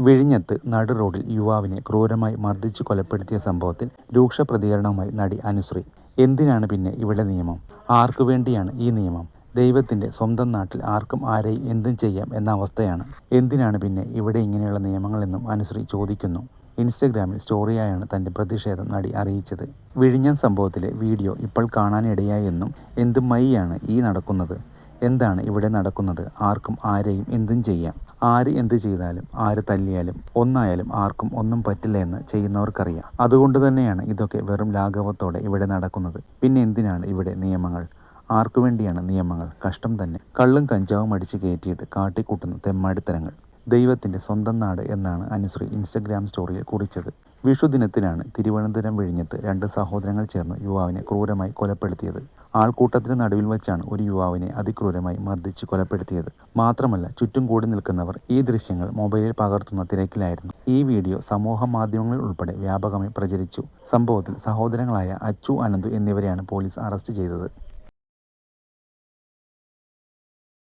വിഴിഞ്ഞത്ത് നടു റോഡിൽ യുവാവിനെ ക്രൂരമായി മർദ്ദിച്ചു കൊലപ്പെടുത്തിയ സംഭവത്തിൽ രൂക്ഷ പ്രതികരണവുമായി നടി അനുശ്രീ. എന്തിനാണ് പിന്നെ ഇവിടെ നിയമം? ആർക്കു വേണ്ടിയാണ് ഈ നിയമം? ദൈവത്തിൻ്റെ സ്വന്തം നാട്ടിൽ ആർക്കും ആരെയും എന്തും ചെയ്യാം എന്ന അവസ്ഥയാണ്. എന്തിനാണ് പിന്നെ ഇവിടെ ഇങ്ങനെയുള്ള നിയമങ്ങളെന്നും അനുശ്രീ ചോദിക്കുന്നു. ഇൻസ്റ്റഗ്രാമിൽ സ്റ്റോറിയായാണ് തൻ്റെ പ്രതിഷേധം നടി അറിയിച്ചത്. വിഴിഞ്ഞം സംഭവത്തിലെ വീഡിയോ ഇപ്പോൾ കാണാനിടയായെന്നും എന്ത് മൈയാണ് ഈ നടക്കുന്നത്? എന്താണ് ഇവിടെ നടക്കുന്നത്? ആർക്കും ആരെയും എന്തും ചെയ്യാം. ആര് എന്ത് ചെയ്താലും ആര് തല്ലിയാലും ഒന്നായാലും ആർക്കും ഒന്നും പറ്റില്ല എന്ന് ചെയ്യുന്നവർക്കറിയാം. അതുകൊണ്ട് തന്നെയാണ് ഇതൊക്കെ വെറും ലാഘവത്തോടെ ഇവിടെ നടക്കുന്നത്. പിന്നെ എന്തിനാണ് ഇവിടെ നിയമങ്ങൾ? ആർക്കു വേണ്ടിയാണ് നിയമങ്ങൾ? കഷ്ടം തന്നെ. കള്ളും കഞ്ചാവും അടിച്ച് കയറ്റിയിട്ട് കാട്ടിക്കൂട്ടുന്ന തെമ്മാടിത്തരങ്ങൾ. ദൈവത്തിൻ്റെ സ്വന്തം നാട് എന്നാണ് അനുശ്രീ ഇൻസ്റ്റഗ്രാം സ്റ്റോറിയിൽ കുറിച്ചത്. വിഷുദിനത്തിലാണ് തിരുവനന്തപുരം വിഴിഞ്ഞത്ത് 2 സഹോദരങ്ങൾ ചേർന്ന് യുവാവിനെ ക്രൂരമായി കൊലപ്പെടുത്തിയത്. ആൾക്കൂട്ടത്തിന് നടുവിൽ വെച്ചാണ് ഒരു യുവാവിനെ അതിക്രൂരമായി മർദ്ദിച്ച് കൊലപ്പെടുത്തിയത്. മാത്രമല്ല, ചുറ്റും കൂടി നിൽക്കുന്നവർ ഈ ദൃശ്യങ്ങൾ മൊബൈലിൽ പകർത്തുന്ന തിരക്കിലായിരുന്നു. ഈ വീഡിയോ സമൂഹ മാധ്യമങ്ങളിൽ ഉൾപ്പെടെ വ്യാപകമായി പ്രചരിച്ചു. സംഭവത്തിൽ സഹോദരങ്ങളായ അച്ചു, അനന്തു എന്നിവരെയാണ് പോലീസ് അറസ്റ്റ് ചെയ്തത്.